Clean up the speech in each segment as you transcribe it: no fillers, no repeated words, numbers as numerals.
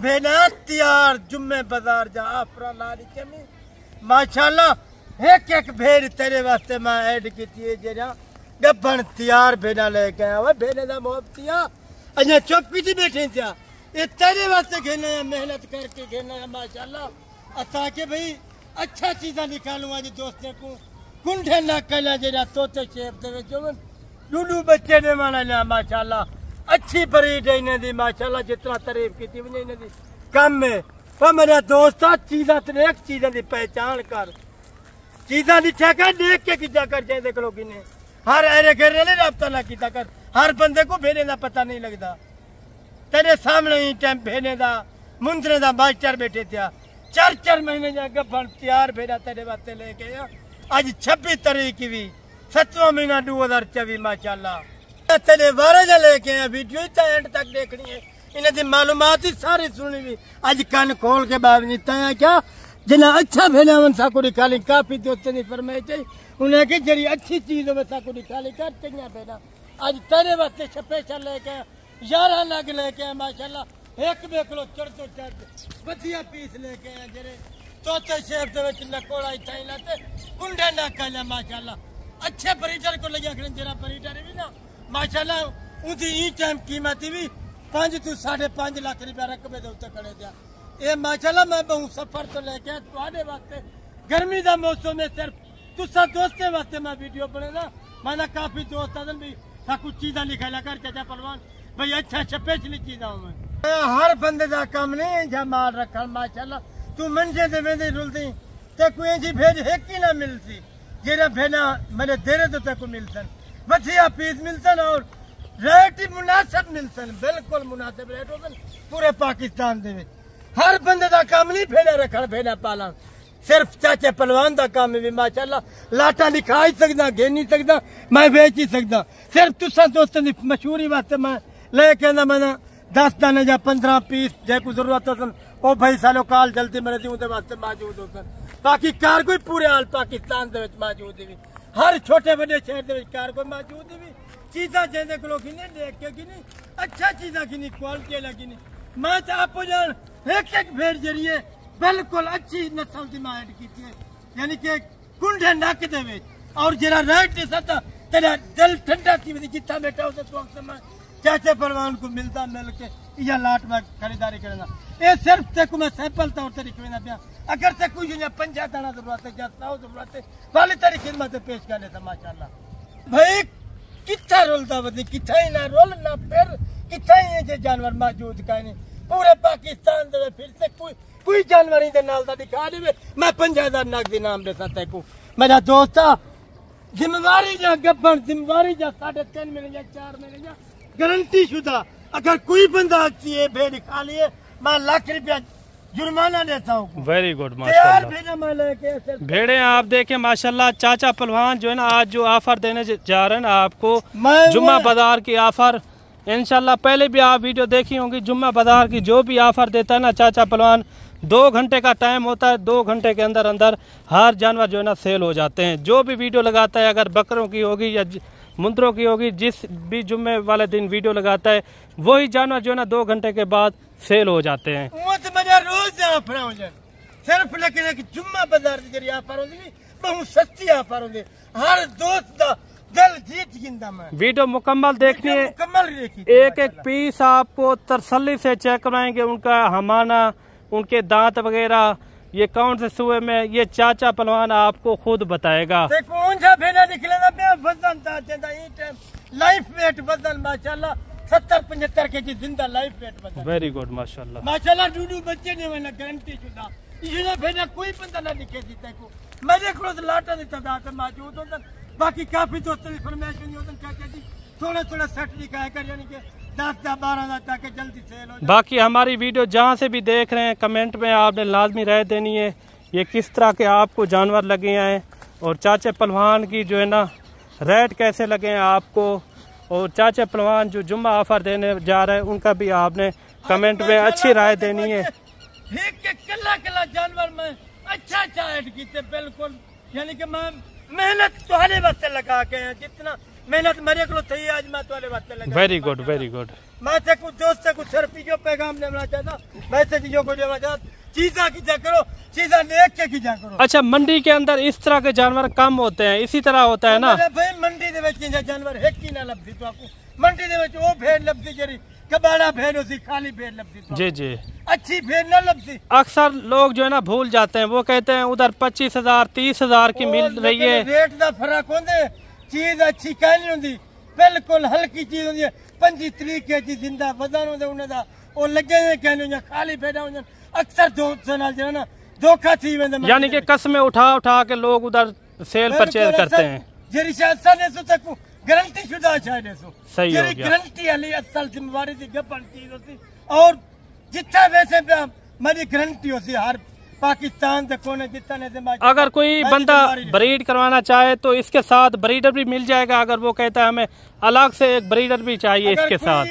भेना तैयार जुम्मे बाजार जा आफरा लारी चमी माशाल्लाह एक एक भेड़ तेरे वास्ते मैं ऐड की थी जरा गब्बन तैयार भेड़ा लेके आया वो भेड़े दा मोहब्बतिया अजा चुप थी बैठे थिया ये तेरे वास्ते खेलना है मेहनत करके खेलना है माशाल्लाह असा के भाई अच्छा चीज़ा निकालूं आज दोस्तों को कुंठे ना कला जरा तोते शेप दे जोवन लूलू बच्चे ने माना लिया माशाल्लाह अच्छी ब्रीड है इन्हें दी माशाल्लाह जितना तारीफ की थी इन्हें दी कम में पर मेरा दोस्त चीज़ा तेरे एक चीज़ा दी पहचान कर चीज़ा दी ठेका देख के किया कर जाए देख लो किन्हें हर अरे घर नहीं रब्ता ना किया कर हर बंदे को भेने का पता नहीं लगता तेरे सामने ही टाइम भेने का मुंदरे का मास्टर बैठे थे 4 महीने जाके तैयार भेजा तेरे वास्ते लेके आज 26 तारीख की भी 7वां महीना 2024 माशाल्लाह तेरे बारे जा लेके आया वीडियो एंड तक देखनी है इन्हें दी मालूमात ही सारी सुनी भी आज कान खोल के बाद नहीं तया क्या जिन्हें अच्छा भेजा उन साको निकाली काफी दोस्तों ने फरमाइश चाहिए उन्हें की जरी अच्छी चीज हो साको निकाली कर चंगा भेजा आज तेरे वास्ते स्पेशल लेके 11 लाख लेके आया माशाल्लाह एक बेकलो चढ़ तो चढ़ बढ़िया पीस लेके आया जरे तोते शेप दे विच लकोड़ा इथाई लाते कुंडे ना कला माशाल्लाह अच्छे ब्रीडर को लगे खड़े जरा ब्रीडर भी ना माशाल्लाह उदी ई टाइम कीमत भी 5 to 5.5 लाख रुपया रकबे दे उत्ते खड़े दिया ये माशाल्लाह मैं बहु सफर तो लेके तुम्हारे वास्ते गर्मी का मौसम में सिर्फ तुसा दोस्ते वास्ते मैं वीडियो बने ना मैंने काफी दोस्त आदन भी कुछ चीज़ा निकाला कर चाचा पहलवान भाई अच्छा स्पेशली चीज़ा हूँ मैं हर बंदे का काम नहीं जा माल रखा माशाल्लाह तू मंजे दे वेंदे रुलदी ते कोई जी भेज है कि ना मिलती जेरा भेना मैंने देरे तो ते को मिलसन बढ़िया पीस मिलसन और रेट ही मुनासिब मिलसन बिल्कुल मुनासिब रेट होसन पूरे पाकिस्तान दे विच हर बंदे का काम नहीं भेड़ा रखना भेड़ा पालन सिर्फ चाचे पहलवान का काम भी माशाल्लाह लाटा लिखा ही सकदा गे नहीं सकदा मैं बेच ही सकदा सिर्फ तुसा दोस्तों की मशहूरी वास्ते मैं लेके ना मैंने 10 दाने या 15 पीस जे को जरूरत हो ओ भाई सालो काल जल्दी मेरे दी उनके वास्ते मौजूद हो बाकी कार कोई पूरे हाल पाकिस्तान दे विच मौजूद भी हर छोटे बड़े शहर दे विच कार कोई मौजूद भी चीज़ा जेंदे को कि नहीं देख के कि नहीं अच्छा चीज़ा की नहीं क्वालिटी लगी नहीं मैं तो आपको जान एक भेड़ जरिए बिल्कुल अच्छी नस्ल की मैं ऐड की थी यानी कि कुंडे नक दे और जरा राइट सता तेरा दिल ठंडा थी जितना बैठा उसे तो मैं चाचे पहलवान को मिलता मिल के या लाट में खरीदारी करना ये सिर्फ तेको मैं सैंपल तौर पर लिखना पिया अगर ते कुछ 5 दाना जरूरत है या 100 जरूरत है वाली तेरी खिदमत पेश कर लेता माशाल्लाह भाई कितना रोलता बदली कितना ही ना रोल ना फिर कितना ही ये जानवर मौजूद का नहीं पूरे पाकिस्तान दे फिर से कोई जानवर ही दे नाल दा दिखा दे मैं 50,000 नाक दी नाम दे सकता को मेरा दोस्त जिम्मेवारी जा गब्बन जिम्मेवारी जा 3.5 महीने या 4 महीने या गारंटी शुदा अगर कोई बंदा ये भेड़ खा लिए मैं लाख रुपया जुर्माना देता हूँ। वेरी गुड माशाल्लाह भेड़े आप देखें माशाल्लाह चाचा पहलवान जो है ना आज जो ऑफर देने जा रहे हैं ना आपको जुम्मा बाजार की ऑफर इंशाल्लाह पहले भी आप वीडियो देखी होंगी जुम्मा बाजार की जो भी ऑफर देता है ना चाचा पहलवान 2 घंटे का टाइम होता है 2 घंटे के अंदर अंदर हर जानवर जो है ना सेल हो जाते हैं जो भी वीडियो लगाता है अगर बकरों की होगी या मुंदरों की होगी जिस भी जुम्मे वाले दिन वीडियो लगाता है वही जानवर जो है ना 2 घंटे के बाद सेल हो जाते हैं वो तो मेरा रोज ऑफर हो जाए सिर्फ लेकिन एक जुम्मा बाजार की जरिए ऑफर होगी बहुत सस्ती ऑफर होगी हर दोस्त का दिल जीत गिंदा मैं वीडियो मुकम्मल देखनी है मुकम्मल एक पीस आपको तसल्ली से चेक कराएंगे उनका हमाना उनके दांत वगैरह ये कौन से सूए में ये चाचा पहलवान आपको खुद बताएगा कौन सा भेड़ा निकलेगा वजन था लाइफ वेट वजन माशाल्लाह 70-75 केजी जिंदा लाइफ वेट वजन वेरी गुड माशाल्लाह माशाल्लाह डूडू बच्चे ने वाला गारंटी शुदा ये भेड़ा कोई बंदा ना दिखे जीते को मेरे को लाटा की तादाद मौजूद होता बाकी काफी दोस्तों की फरमाइश नहीं होती चाचा जी थोड़ा सेट दिखाया कर यानी कि 10-12 ताकि जल्दी सेल हो जाए। बाकी हमारी वीडियो जहाँ से भी देख रहे हैं कमेंट में आपने लाजमी राय देनी है ये किस तरह के आपको जानवर लगे हैं और चाचे पहलवान की जो है ना रेट कैसे लगे हैं आपको और चाचे पहलवान जो जुम्मा ऑफर देने जा रहे हैं उनका भी आपने कमेंट में अच्छी राय देनी है। कला जानवर में अच्छा ऐड किए बिल्कुल यानी कि मैं मेहनत तुम्हारे वास्ते लगा के जितना मेहनत मेरे को थी आज मैं तुम्हारे वास्ते लगा। Very good very good. मैं ते कुछ दोस्त को सिर्फ जो पैगाम देना चाहता वैसे चीजों को देना चाहता, चीजा की जा करो, चीजा लेक के की जा करो। अच्छा, मंडी के अंदर इस तरह के जानवर कम होते हैं, इसी तरह होता है ना? भाई मंडी दे विच जानवर एक ही ना लभदी तो आपको, मंडी दे विच वो भेड़ लभदी जरी कबाड़ा भेड़ होती, खाली भेड़ लभदी तो जी जी, अच्छी भेड़ ना लभदी। अक्सर लोग जो है ना भूल जाते हैं, वो कहते हैं उधर 25,000 30,000 की मिल रही है। रेट का फर्क होंदे, चीज अच्छी कह नहीं होंदी, बिल्कुल हल्की चीज होंदी है। 25 तरीके की जिंदा वजन होंदे उन्हें दा वो लगे ने कहने होंदे, खाली भेड़ा होंदे अक्सर दोस्त नाल जो है ना धोखा थी वेंदे। यानी कि कस्में उठा उठा के लोग उधर सेल परचेज करते हैं। जेरी शासन ने सो तक गारंटी शुदा शायद सो सही हो गया, गारंटी वाली असल जिम्मेवारी दी गपन चीज होती, और जितना वैसे मेरी गारंटी होती हर पाकिस्तान तक कोने जितना ने। अगर कोई बंदा ब्रीड करवाना चाहे तो इसके साथ ब्रीडर भी मिल जाएगा, अगर वो कहता है हमें अलग से एक ब्रीडर भी चाहिए इसके साथ।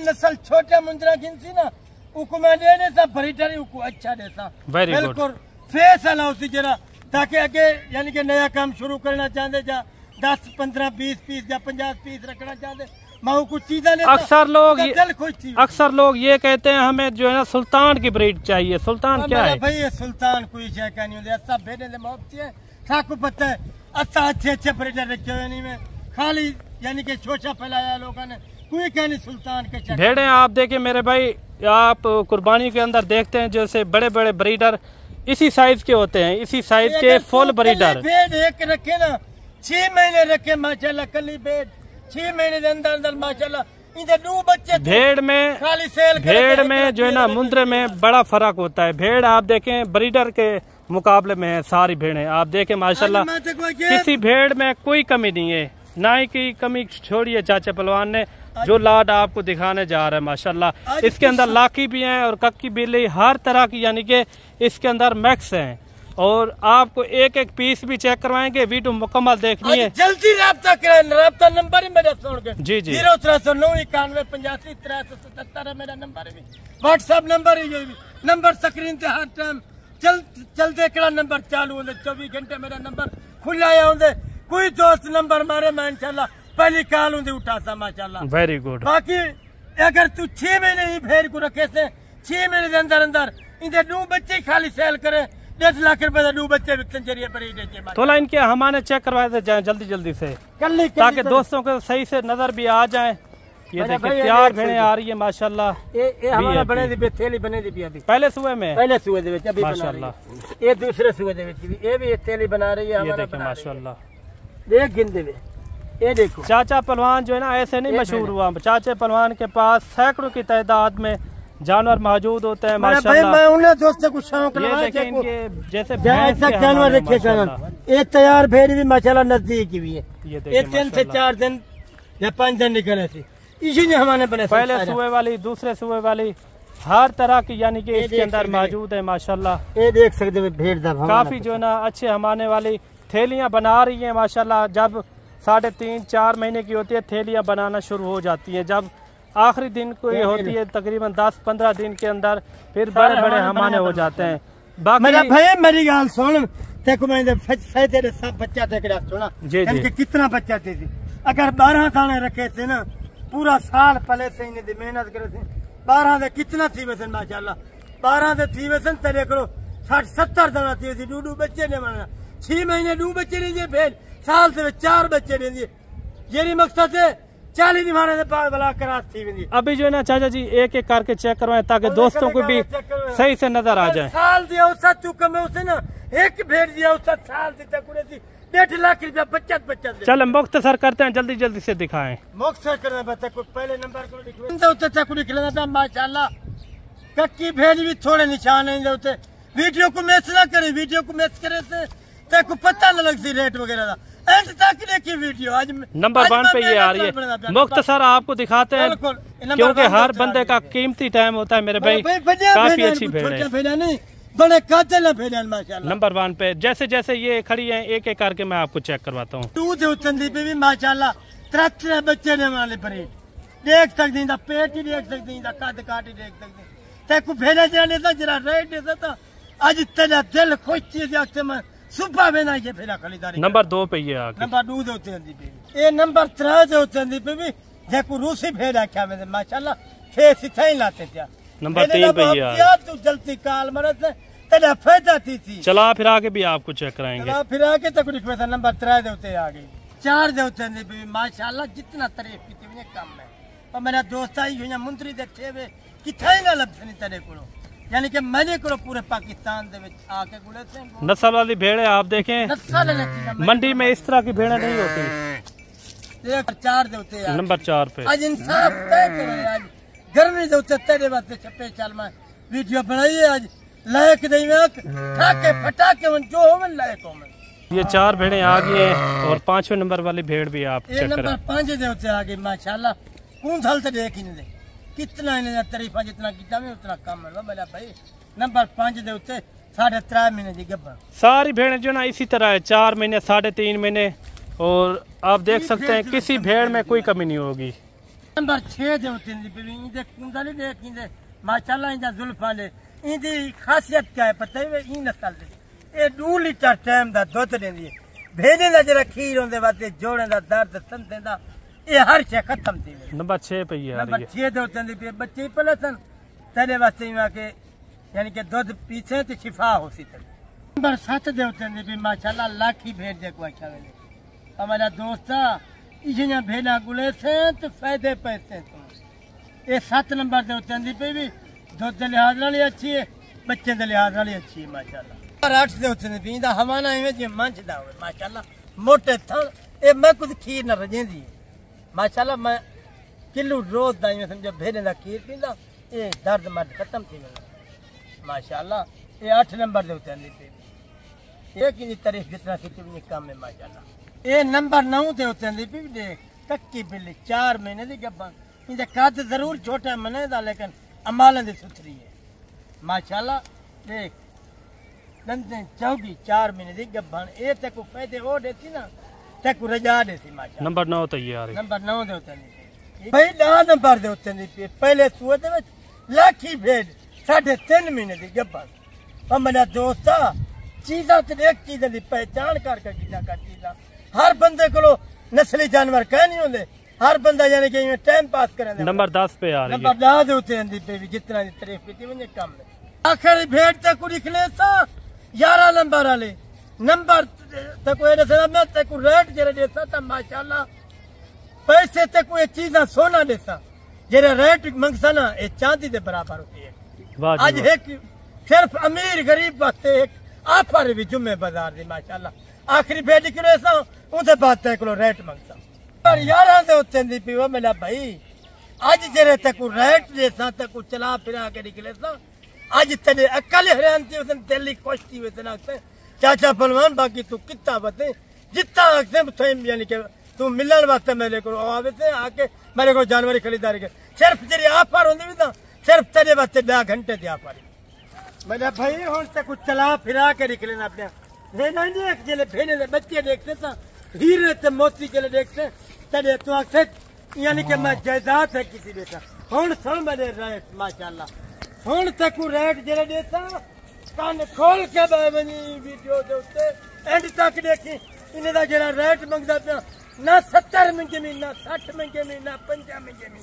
नस्ल छोटा मुंद्रा गिनती ना उको मैं देने सा ब्रीडर उको अच्छा देता। Very good. बिल्कुल फेस अला होती जरा, ताकि आगे यानी कि नया काम शुरू करना चाहते जा 10 15 20 पीस या 50 पीस रखना चाहते, मैं कुछ चीजें अक्सर लोग ये कहते हैं हमें जो है ना सुल्तान की ब्रीड चाहिए। सुल्तान क्या है भाई? ये सुल्तान कोई शय का नहीं होता, सब भेड़े दे मोहब्बत है, साको पता है। अच्छा अच्छे ब्रीडर रखे हुए नहीं में खाली यानी कि शोषा फैलाया लोगों ने, कोई क्या नहीं सुल्तान के भेड़े। आप देखिए मेरे भाई, आप कुर्बानी के अंदर देखते हैं जैसे बड़े बड़े ब्रीडर इसी साइज के होते हैं, इसी साइज के फुल ब्रीडर। भेड़ एक रखे ना 6 महीने रखे माशाल्लाह, कली भेड़ 6 महीने के अंदर अंदर माशाल्लाह इधर 2 बच्चे। भेड़ में जो है ना मुंद्रे में बड़ा फर्क होता है। भेड़ आप देखें ब्रीडर के मुकाबले में है सारी भेड़ें, आप देखें माशाल्लाह किसी भेड़ में कोई कमी नहीं है, ना ही की कमी छोड़िए। चाचा पहलवान ने जो लाड आपको दिखाने जा रहा है माशाल्लाह, इसके अंदर लाकी भी हैं और कक्की बिल्ली हर तरह की, यानी कि इसके अंदर मैक्स हैं। और आपको एक एक पीस भी चेक करवाएंगे, वीडियो मुकम्मल देखनी है। जल्दी राब्ता करें, राब्ता नंबर ही मेरा सुन के जी जी 0309 91 85 377 है मेरा नंबर है, व्हाट्सएप नंबर ही नंबर स्क्रीन पे हर टाइम चलते कड़ा नंबर चालू होंगे 24 घंटे मेरा नंबर खुला होंगे। कोई दोस्त नंबर मारे मैं इंशाल्लाह पहली कॉल होंगी उठाता माशाल्लाह। Very good. बाकी अगर तू 6 महीने ही भेड़ को रखे से 6 महीने के अंदर अंदर इधर 2 बच्चे खाली सेल करे 1.5 लाख रुपए 2 बच्चे विकसन जरिए तो इनके हमारे चेक करवाए जाए जल्दी से ताकि दोस्तों को सही से नजर भी आ जाए। ये देखिए तैयार भेड़ें आ रही है माशाल्लाह। ये हमारा बने दी थैली बने दी अभी पहले सुबह में दे विच अभी माशाल्लाह। ये दूसरे सुबह दे विच भी ये भी थैली बना रही है। ये देखिए माशाल्लाह, देख गिन दे ये देखो। चाचा पहलवान जो है ना ऐसे नहीं मशहूर हुआ, चाचा पहलवान के पास सैकड़ों की तादाद में जानवर मौजूद होते हैं माशाल्लाह। मैं उन्हें दोस्तों को शौक लगा इनके जैसे जानवर रखे ये तैयार भेड़ भी माशाल्लाह नजदीक की भी है। ये 3 से 4 दिन या 5 दिन निकले थे, इसी ने हमारे बने पहले सुबह वाली दूसरे सुबह वाली हर तरह की यानी कि इसके अंदर मौजूद है माशाल्लाह। ये देख सकते हैं भेड़ काफी जो है ना अच्छे हमारे वाली थैलियां बना रही है माशाल्लाह। जब 3.5 4 महीने की होती है थैलियां बनाना शुरू हो जाती है, जब आखिरी दिन को ये होती है तकरीबन 10-15 दिन के अंदर फिर बड़े बड़े हमारे हो जाते हैं। बाकी मेरा भाई मेरी गाल सुन, देखो मैं तेरे सब बच्चा देख रहा सुना जी कितना बच्चा थे। अगर 12 दाने रखे थे ना पूरा साल पहले से इन्हें मेहनत करे थे 12 दे कितना थी वैसे माशाल्लाह 12 दे थी वैसे तेरे करो 60-70 दाना थी वैसे 2 बच्चे ने माना 6 महीने 2 बच्चे नहीं दिए फिर साल से 4 बच्चे नहीं दिए। यही मकसद है 40 दिमाने से बला करात थी। अभी जो है ना चाचा जी एक एक करके चेक करवाएं ताकि दोस्तों को भी सही से नजर आ जाए। साल दिया उसका चुका मैं उसे ना एक भेड़ दिया उसका साल से तक 1.5 लाख रुपया बच्चा चलो मुख्तसर करते हैं जल्दी से दिखाएं। मुख्तसर करना बच्चा को पहले नंबर को निकलना था माशाल्लाह। कक्की भेड़ भी थोड़े निशान है उसे वीडियो को मैच ना करे, वीडियो को मैच करे से तेको पता न लगती रेट वगैरह की वीडियो। आज नंबर 1 पे ये आ रही है। मुख्तसर आपको दिखाते हैं क्योंकि हर बंदे का कीमती टाइम होता है मेरे भाई। काफी अच्छी भेड़ है, बड़े कातिल भेड़ माशाल्लाह। नंबर 1 पे जैसे ये खड़ी है एक एक करके मैं आपको चेक करवाता हूँ। दूध उचंदी पे भी माशाल्लाह 3 बच्चे ने वाले परेड देख सकती पेट ही देख सकती कद काट ही देख सकती तेको भेड़ा जरा रेट देता आज तेरा दिल खुश चीज सुबह में ना ये फिर खरीदारी। नंबर 2 पे ये नंबर 2 होते हैं। ये नंबर 3 जो चंदी पे भी जेको रूसी भेड़ आख्या में माशाल्लाह फेस इथे लाते थे। नंबर 3 पे यार तू जल्दी काल मरत तेरा फायदा थी। चला फिर आगे भी आपको चेक कराएंगे। चला फिर आगे तक लिखवा था नंबर 3 दे उते आ गई 4 दे उते भी माशाल्लाह जितना तारीफ की थी कम है। और मेरा दोस्त आई हुई मंत्री दे थे वे किथे ना लभसनी तेरे कोलो यानी कि मैंने को पूरे पाकिस्तान दे विच आके गुले से नस्ल वाली भेड़ें आप देखें मंडी में इस तरह की भेड़ें नहीं होती। 4 दे उते आ नंबर 4 पे आज इंसाफ तय करे। आज गर्मी दे उते तेरे वास्ते छपे चल मैं वीडियो बनाई है। आज लायक नहीं मैं ठाके फटाके जो हो मन लायक हो मैं। ये 4 भेड़ें आ गई हैं और 5वें नंबर वाली भेड़ भी आप चेक करें। नंबर 5 दे उते आ गई माशाल्लाह। कौन साल से देख ही नहीं दे कितना इन्हें तारीफा जितना किया मैं उतना कम है मेरा भाई। नंबर 5 दे उते 3.5 महीने की गब्बर सारी भेड़ें जो ना इसी तरह है 4 महीने 3.5 महीने और आप देख सकते हैं किसी भेड़ में कोई कमी नहीं होगी। नंबर 6 दे उते इनदे कुंडली देख इनदे माशाल्लाह इनदा जुल्फा ले इनदी खासियत क्या है पता है इन नस्ल दे ये 2 लीटर टाइम दा दुध देंदी है। भेड़े दा जरा खीर होंदे वास्ते जोड़े दा दर्द संदे दा ये हर शे खत्म थी। नंबर 6 पे ये नंबर 6 दे उते पे बच्चे पले सन तेरे वास्ते में के यानी कि दूध पीछे तो शिफा हो सी। नंबर 7 दे उते भी माशाल्लाह लाखी भेड़ दे को अच्छा वेले हमारा दोस्त इजना भेड़ा गुले से तो फायदे पैसे तो ये 7 नंबर दे उते पे भी दूध दे लिहाज नाल अच्छी है बच्चे दे लिहाज नाल अच्छी है माशाल्लाह। नंबर 8 दे उते भी दा हवाना इवें जे मंचदा होवे माशाल्लाह मोटे थन ए मैं कुछ खीर न रजेंदी माशाल्लाह। मैं किलो रोज दा इवें समझो भेड़े दा खीर पींदा ये दर्द मर्द खत्म थी वेला माशाल्लाह। ये 8 नंबर दे उते पे एक ही तारीफ जितना कितनी कम है माशाल्लाह। ये नंबर 9 दे उते भी देख कक्की बिल्ली 4 महीने दी गब्बन इनका कद जरूर छोटा मने दा लेकिन अमाल दी सुथरी है माशाल्लाह। देख दंदे चौगी 4 महीने दी गब्बन ए ते को फायदे ओ देती ना ते को रजा देती माशाल्लाह। नंबर 9 तैयार है। नंबर 9 दे उते भाई 10 नंबर दे उते पहले सुए दे लाठी भेड़ 3.5 महीने दी गब्बन। और मेरा दोस्त चीज़ा तो एक चीज़ की पहचान करके चीज़ा कर चीज़ा हर बंदे को नस्ली जानवर कह नहीं होंगे हर बंदा यानी कि टाइम पास करे। नंबर 10 पे आ रही है। नंबर 10 दे उते पे भी जितना तारीफ की मुझे कम है। आखिर भेड़ तक को निकले सा 11 नंबर वाले नंबर तक को ये मैं तक को रेट जरा देता था माशाल्लाह पैसे तक को ये चीज़ा सोना देता जरा रेट मंगसा ना ये चांदी के बराबर होती है। आज एक सिर्फ अमीर गरीब वास्ते एक ऑफर भी जुम्मे बाजार दी माशाल्लाह आखिरी भेड़ निकले सा उसे बात तक को रेट मंगसा और 11 दे उते दी पीवा मेरा भाई आज जरे तक को रेट देसा तक को चला फिरा के निकले सा आज तेरे अकल हैरान थी उसने दिल्ली कोश्ती हुए तना चाचा पहलवान बाकी तू कितना बते जितना अक्सर यानी कि तू मिलने वास्ते मेरे को आवे थे आके मेरे को जानवरी खरीदारी के सिर्फ तेरी ऑफर होंगी भी ना सिर्फ तेरे वास्ते 10 घंटे दी ऑफर मेरा भाई हूं तक कुछ चला फिरा के निकले ना अपने लेना नहीं एक जले भेड़े दे बच्चे देखते था हीरे ते मोती जले देखते तेरे तो अक्सर यानी कि मैं जायदाद है किसी देता हूं सुन मेरे रेट माशाल्लाह हूं तक रेट जले देता कान खोल के बनी वीडियो दे उत्ते एंड तक देखी इन्हें दा जरा रेट मंगदा पिया ना 70 मंगे में ना 60 मंगे में ना 50 मंगे में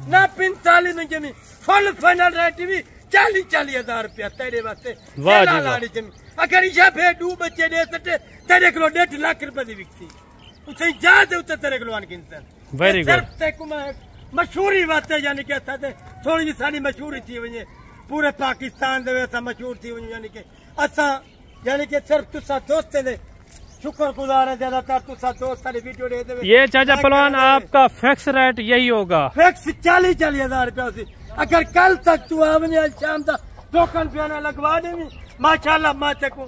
ना 45 मंगे में फुल फाइनल रेट भी 40 हजार रुपया तेरे वास्ते लाड़ी जमी अगर इशा फिर 2 बच्चे दे सकते तेरे को 1.5 लाख रुपए दी बिकती उसे जा दे उते तेरे को किंतन वेरी गुड ते को मशहूरी वास्ते यानी कि थोड़ी जी सारी मशहूरी थी वने पूरे पाकिस्तान दे ऐसा मशहूर थी वने यानी कि असा यानी कि सिर्फ तुसा दोस्त दे शुक्रगुजार है ज्यादातर तुसा दोस्त सारी वीडियो दे दे। ये चाचा पहलवान आपका फिक्स रेट यही होगा फिक्स 40 हजार रुपया अगर कल तक तू आवने आज शाम तक 2 रुपया लगवा देवी माशाल्लाह मैं तेको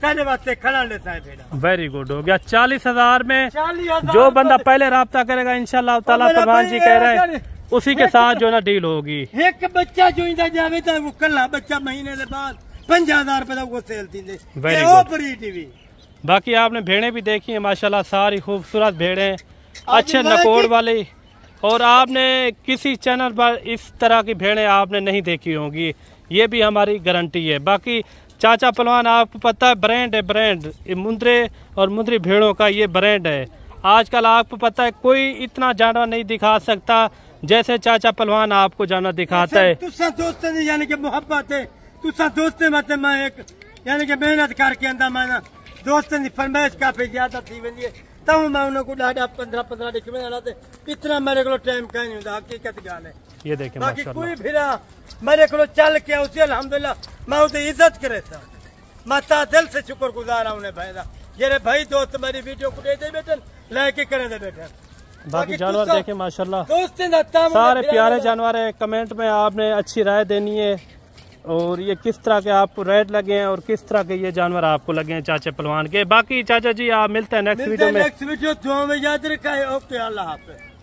तेरे वास्ते खड़ा ले साहब। वेरी गुड हो गया 40,000 में 40,000 जो बंदा पहले राब्ता करेगा इंशाल्लाह ताला पहलवान जी कह रहे हैं उसी के साथ जो ना डील होगी। एक बच्चा जो इंदा जावे तो वो कल्ला बच्चा महीने के बाद 50,000 रुपए वो सेल थी टीवी। बाकी आपने भेड़ें भी देखी है माशाल्लाह सारी खूबसूरत भेड़ें अच्छे नकोड़ वाली और आपने किसी चैनल पर इस तरह की भेड़ें आपने नहीं देखी होंगी ये भी हमारी गारंटी है। बाकी चाचा पहलवान आपको पता है ब्रांड है ब्रांड मुंद्रे और मुंद्री भेड़ों का ये ब्रांड है आजकल आपको पता है कोई इतना जानवर नहीं दिखा सकता जैसे चाचा पहलवान आपको जानवर दिखाता है। तुसा दोस्त यानी कि मोहब्बत है, तुसा दोस्त मत मैं एक यानी कि मेहनत करके अंदा मैं दोस्तन की फरमाइश काफी ज्यादा थी वेंदी है, तब मैं उनको ॾाढा 15 लिख में आना थे, इतना मेरे को टाइम कहीं नहीं होता, हकीकत गाल है। ये देखें बाकी कोई फिरा मेरे को चल के उसे अल्हम्दुलिल्लाह मैं उसे इज्जत करे था, मैं ता दिल से शुक्रगुजार हूं भाई दा जेरे भाई दोस्त मेरी वीडियो को दे बैठे लेके करे दे बैठे। बाकी जानवर देखें माशाल्लाह दोस्त सारे प्यारे जानवर है। कमेंट में आपने अच्छी राय देनी है और ये किस तरह के आपको रेट लगे हैं और किस तरह के ये जानवर आपको लगे हैं चाचा पहलवान के। बाकी चाचा जी आप मिलते हैं नेक्स्ट वीडियो में। नेक्स्ट वीडियो में याद रखा है। ओके, अल्लाह हाफिज़।